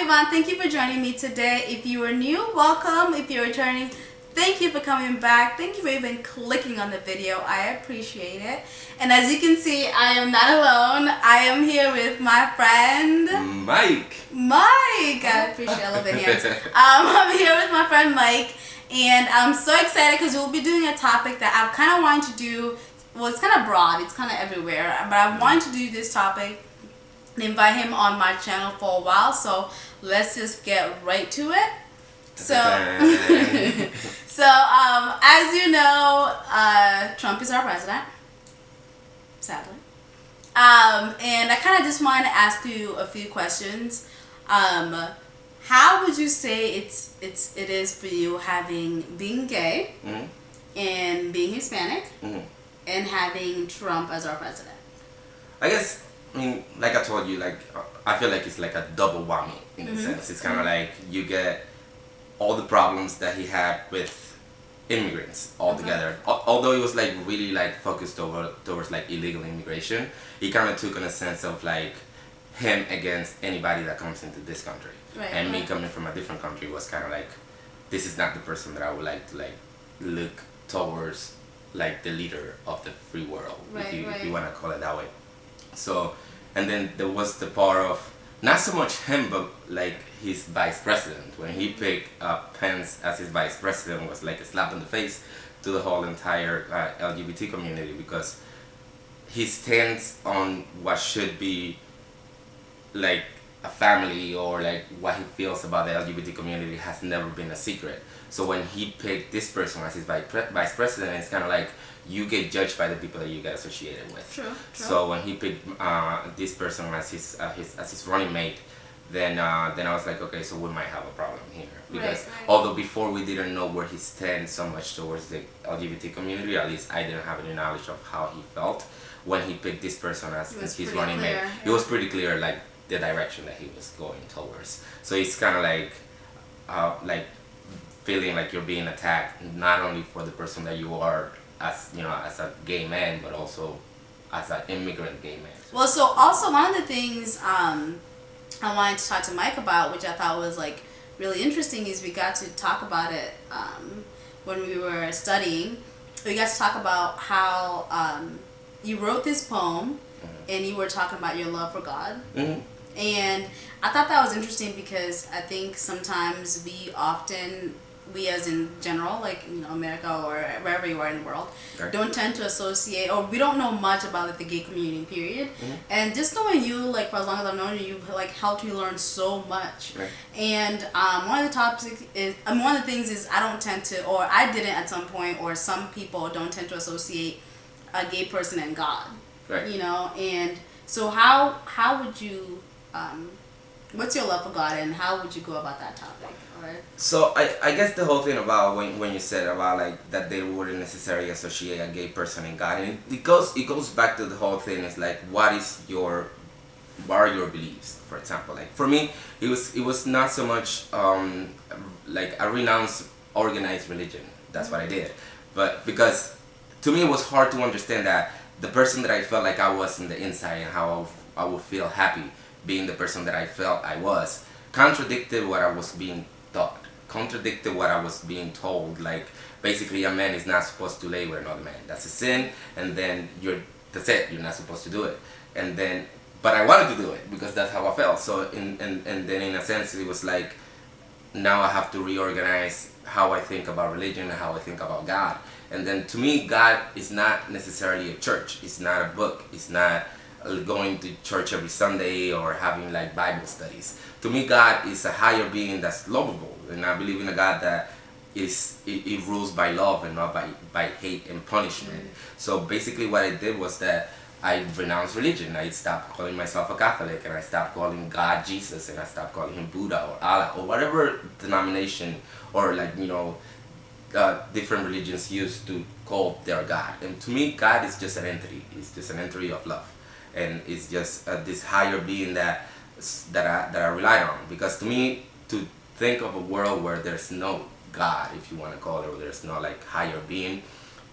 I'm Yvonne. Thank you for joining me today. If you are new, welcome. If you're returning, thank you for coming back. Thank you for even clicking on the video. I appreciate it. And as you can see, I am not alone. I am here with my friend Mike. I appreciate all of the hands. I'm here with my friend Mike, and I'm so excited because we'll be doing a topic that I've kind of wanted to do. Well, it's kind of broad. It's kind of everywhere. But I wanted to do this topic and invite him on my channel for a while. So let's just get right to it. So, as you know, Trump is our president, sadly. And I kind of just wanted to ask you a few questions. How would you say it is for you being gay and being Hispanic and having Trump as our president? I guess, like I told you, I feel like it's like a double whammy in a sense. It's kind of like you get all the problems that he had with immigrants altogether. Although he was like really like focused towards like illegal immigration, he kind of took in a sense of like him against anybody that comes into this country. Right, and me coming from a different country was kind of like, this is not the person that I would like to like look towards, like the leader of the free world, if you want to call it that way. So, and then there was the part of not so much him, but like his vice president. When he picked Pence as his vice president, was like a slap in the face to the whole entire LGBT community, because his stance on what should be like a family, or like what he feels about the LGBT community, has never been a secret. So when he picked this person as his vice president, it's kind of like you get judged by the people that you get associated with. True. So when he picked this person as his running mate, then I was like, okay, so we might have a problem here, because although before we didn't know where he stands so much towards the LGBT community, at least I didn't have any knowledge of how he felt when he picked this person as his running mate. It was pretty clear, like the direction that he was going towards. So it's kind of like feeling like you're being attacked, not only for the person that you are as a gay man, but also as an immigrant gay man. Well, so also one of the things I wanted to talk to Mike about, which I thought was like really interesting, is we got to talk about it when we were studying. We got to talk about how you wrote this poem and you were talking about your love for God. And I thought that was interesting because I think sometimes we as in general, like America or wherever you are in the world, don't tend to associate, or we don't know much about like the gay community, period. And just knowing you, like for as long as I've known you, you've like helped me learn so much. And one of the things is I don't tend to, or I didn't at some point, or some people don't tend to associate a gay person and God. And so how would you what's your love for God, and how would you go about that topic? So I guess the whole thing about when you said about like that they wouldn't necessarily associate a gay person and God, and it goes back to the whole thing is like what are your beliefs? For example, like for me it was not so much like I renounced organized religion. That's what I did, but because to me it was hard to understand that the person that I felt like I was in the inside, and how I would feel happy being the person that I felt I was, contradicted what I was being taught, contradicted what I was being told. Like basically a man is not supposed to lay with another man. That's a sin, and then that's it, you're not supposed to do it. And then, but I wanted to do it because that's how I felt. So and then in a sense it was like, now I have to reorganize how I think about religion and how I think about God. And then to me, God is not necessarily a church. It's not a book. It's not going to church every Sunday or having like Bible studies. To me, God is a higher being that's lovable, and I believe in a God that it rules by love and not by hate and punishment. So basically what I did was that I renounced religion. I stopped calling myself a Catholic, and I stopped calling God Jesus, and I stopped calling him Buddha or Allah or whatever denomination or like different religions used to call their God. And to me, God is just an entity. It's just an entity of love, and it's just this higher being that I relied on. Because to me, to think of a world where there's no God, if you want to call it, or there's no like higher being,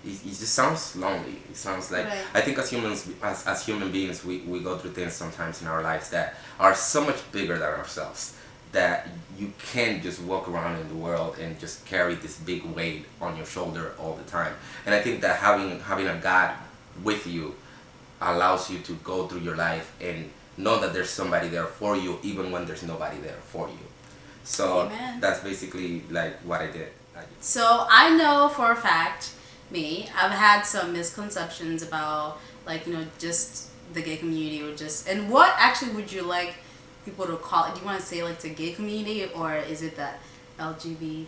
it just sounds lonely. It sounds like, I think as humans, as human beings, we go through things sometimes in our lives that are so much bigger than ourselves. that you can't just walk around in the world and just carry this big weight on your shoulder all the time. And I think that having a God with you allows you to go through your life and know that there's somebody there for you even when there's nobody there for you. So Amen. that's basically like what I did. So I know for a fact, I've had some misconceptions about, like, just the gay community, or just, and what actually would you like people to call it? Do you want to say like the gay community, or is it the LGBT?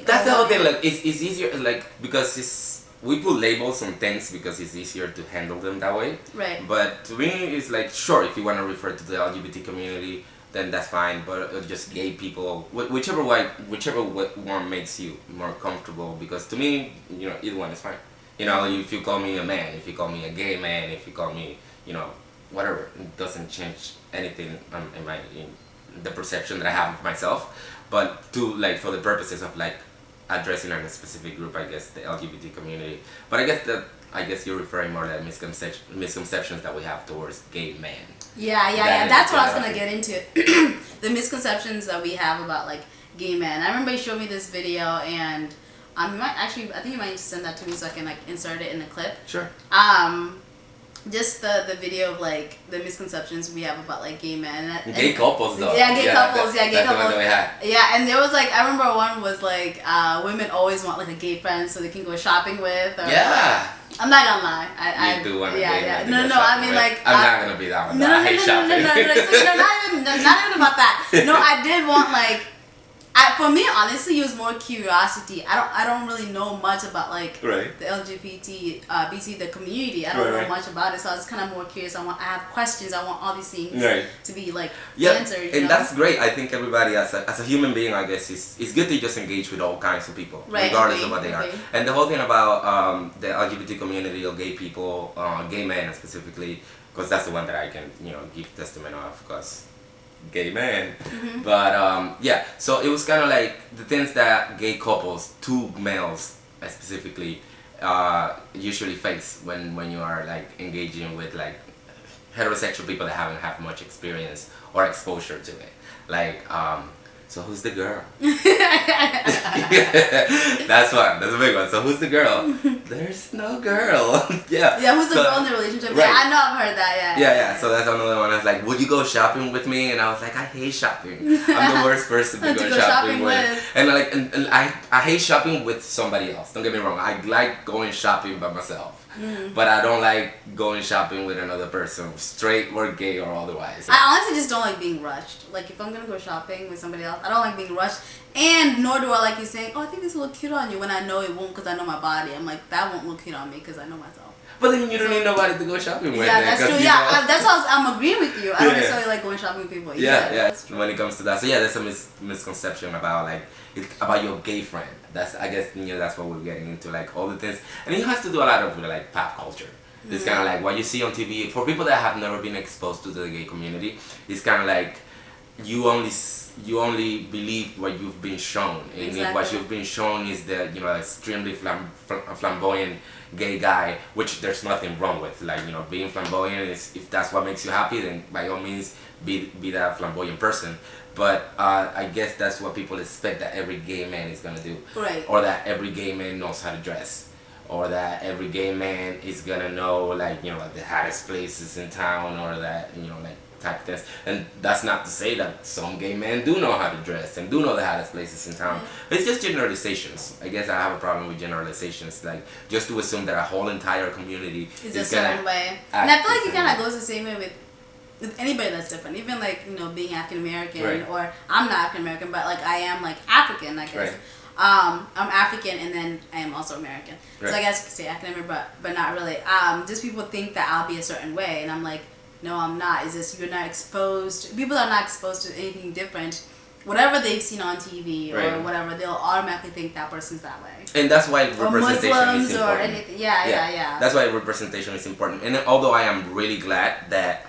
That's the whole thing. Like it's easier, like, because we put labels on things because it's easier to handle them that way. Right. But to me, it's like, sure, if you want to refer to the LGBT community, then that's fine. But just gay people, whichever one makes you more comfortable. Because to me, either one is fine. If you call me a man, if you call me a gay man, if you call me, whatever, it doesn't change anything in the perception that I have of myself. But for the purposes of like addressing a specific group, I guess the LGBT community. But I guess you're referring more to like misconceptions that we have towards gay men. Yeah. That's what I was gonna get into. The misconceptions that we have about like gay men. I remember you showed me this video, and I think you might need to send that to me so I can like insert it in the clip. Sure. Just the video of like the misconceptions we have about like gay men. Gay couples though. Yeah, gay couples. That's the one that we had. Yeah, and there was like, I remember one was like women always want like a gay friend so they can go shopping with. Or, yeah. I'm not gonna lie. I do want a gay man. No, I mean like. I'm not gonna be that one. I hate shopping. No, not even about that. No, I did want like. For me, honestly, it was more curiosity. I don't really know much about like the LGBT, the community. I don't know much about it, so I was kind of more curious. I have questions. I want all these things to be like answered. And that's great. I think everybody as a human being, I guess, it's good to just engage with all kinds of people, regardless of what they are. And the whole thing about the LGBT community or gay people, gay men specifically, because that's the one that I can give testament of, because. Gay man. But so it was kind of like the things that gay couples, two males specifically, usually face when you are like engaging with like heterosexual people that haven't had much experience or exposure to it. Like so who's the girl? That's a big one. So who's the girl? There's no girl. Yeah, who's the girl in the relationship? Yeah, I know, I've heard that, Yeah, so that's another one. I was like, would you go shopping with me? And I was like, I hate shopping. I'm the worst person to go shopping with. And I hate shopping with somebody else. Don't get me wrong. I like going shopping by myself. But I don't like going shopping with another person, straight or gay or otherwise. I honestly just don't like being rushed. Like if I'm gonna go shopping with somebody else, I don't like being rushed. And nor do I like you saying, oh, I think this will look cute on you, when I know it won't, because I know my body. I'm like, that won't look cute on me because I know myself. But then you don't need nobody to go shopping with. Yeah, that's true. Yeah, that's why I'm agreeing with you. I don't necessarily like going shopping with people. Yeah. When it comes to that, so there's a misconception about like about your gay friend. That's, I guess, that's what we're getting into, like all the things, and it has to do a lot of like pop culture. It's kind of like what you see on TV. For people that have never been exposed to the gay community, it's kind of like you only believe what you've been shown, and if what you've been shown is the extremely flamboyant gay guy, which there's nothing wrong with. Like being flamboyant is, if that's what makes you happy, then by all means be that flamboyant person. But I guess that's what people expect that every gay man is gonna do, or that every gay man knows how to dress, or that every gay man is gonna know like the hottest places in town, or that like type of things. And that's not to say that some gay men do know how to dress and do know the hottest places in town. It's just generalizations. I guess I have a problem with generalizations, like just to assume that a whole entire community is a certain way. And I feel like it kind of goes the same way with anybody that's different. Even like being African American, or I'm not African American, but like I am like African, I guess. I'm African, and then I am also American. So I guess you could say African American, but not really. Just people think that I'll be a certain way, and I'm like, no, I'm not. It's just you're not exposed. People are not exposed to anything different. Whatever they've seen on TV or whatever, they'll automatically think that person's that way. And that's why representation Muslims is important. Or anything. Yeah. That's why representation is important. And although I am really glad that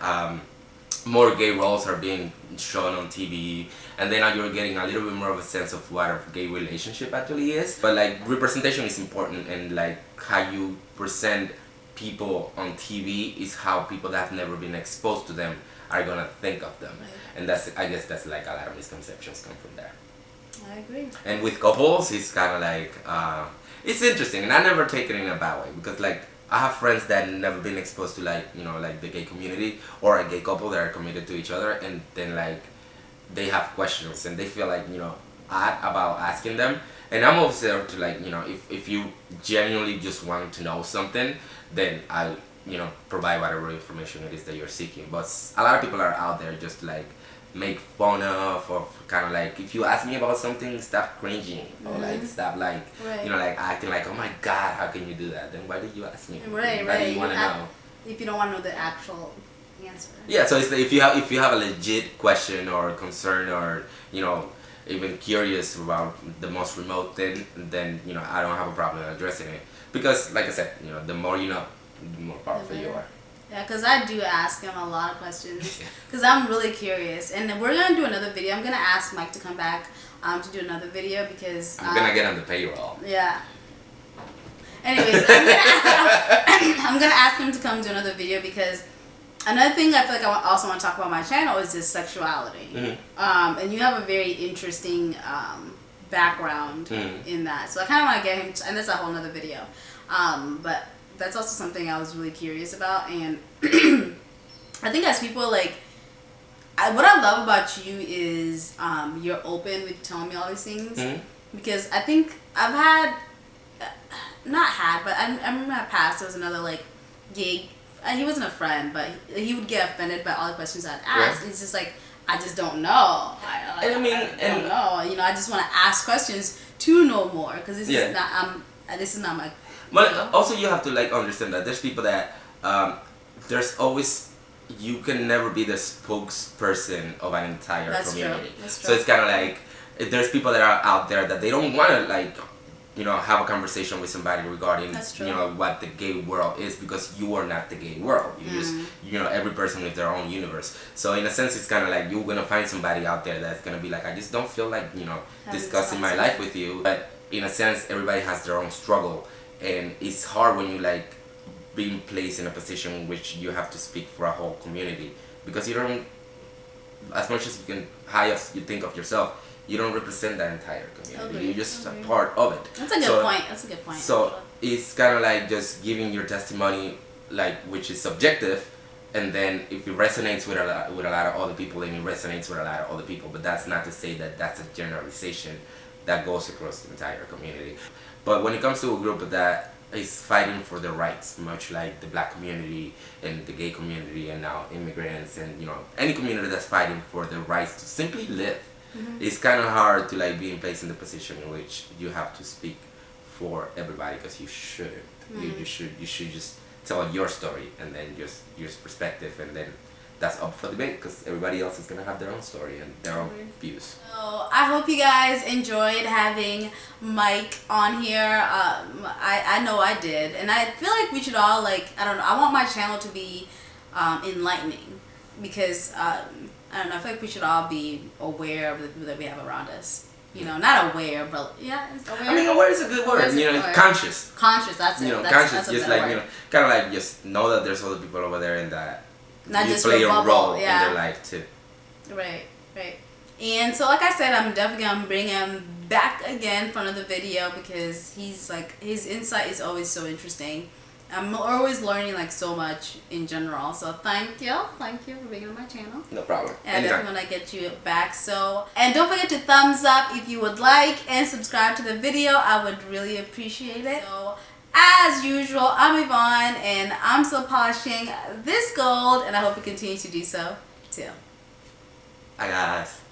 more gay roles are being shown on TV, and then you're getting a little bit more of a sense of what a gay relationship actually is. But like representation is important, and like how you present people on TV is how people that have never been exposed to them are gonna think of them. And that's, I guess that's like a lot of misconceptions come from there. I agree. And with couples, it's kind of like it's interesting, and I never take it in a bad way, because like I have friends that never been exposed to like, you know, like the gay community or a gay couple that are committed to each other, and then like they have questions and they feel like, you know, odd about asking them. And I'm always there to like, you know, if you genuinely just want to know something, then I, you know, provide whatever information it is that you're seeking. But a lot of people are out there just to like make fun of, or kind of like, if you ask me about something, stop cringing, or like stop like, you know, like acting like, oh my god, how can you do that? Then why did you ask me? Why do you want to know? If you don't want to know the actual answer. Yeah, so it's if you have a legit question or concern, or you know, even curious about the most remote thing, then you know, I don't have a problem addressing it, because like I said, you know, the more you know, the more powerful you are. Yeah, because I do ask him a lot of questions, because I'm really curious. And we're going to do another video. I'm going to ask Mike to come back to do another video, because I'm going to get on the payroll. Yeah. Anyways, I'm gonna ask him to come do another video, because another thing I feel like I also want to talk about my channel is just sexuality. Mm-hmm. And you have a very interesting background in that, so I kind of want to get him to, and that's a whole nother video. But that's also something I was really curious about, and I think as people, like, what I love about you is you're open with telling me all these things, because I think I've had, not had, but I remember in my past there was another like gay, he wasn't a friend, but he would get offended by all the questions I'd ask. Yeah. It's just like, I just don't know. I don't know. You know, I just want to ask questions to know more, because this is not this is not my. But also you have to like understand that there's people that there's always, you can never be the spokesperson of an entire community. That's true. So it's kind of like, there's people that are out there that they don't want to like, you know, have a conversation with somebody regarding, you know, what the gay world is, because you are not the gay world. You just, you know, every person with their own universe. So in a sense, it's kind of like you're gonna find somebody out there that's gonna be like, I just don't feel like, you know, discussing my life with you. But in a sense, everybody has their own struggle, and it's hard when you like being placed in a position in which you have to speak for a whole community, because you don't, as much as you can, high as you think of yourself, you don't represent that entire community. You're just a part of it. That's a good point. That's a good point. So it's kind of like just giving your testimony, like, which is subjective, and then if it resonates with a lot of other people, then it resonates with a lot of other people. But that's not to say that that's a generalization that goes across the entire community. But when it comes to a group that is fighting for their rights, much like the black community and the gay community, and now immigrants, and you know, any community that's fighting for their rights to simply live. It's kind of hard to like be placed in the position in which you have to speak for everybody, because you shouldn't. You should just tell your story, and then just your perspective, and then that's up for debate, because everybody else is gonna have their own story and their own views. So I hope you guys enjoyed having Mike on here. I know I did, and I feel like we should all, like, I don't know, I want my channel to be enlightening, because I don't know, I feel like we should all be aware of the people that we have around us. You know, not aware, but aware. I mean, aware is a good word. You know, conscious. Conscious, that's it. You know, that's conscious, just like, you know, kind of like just know that there's other people over there, and that not you just play your a bubble, role in their life too. Right. And so, like I said, I'm definitely gonna bring him back again for another video, because he's like, his insight is always so interesting. I'm always learning like so much in general. So thank you for being on my channel. No problem. And I definitely want to get you back. So, and don't forget to thumbs up if you would like, and subscribe to the video. I would really appreciate it. So, as usual, I'm Yvonne, and I'm still polishing this gold, and I hope you continue to do so too. Hi guys.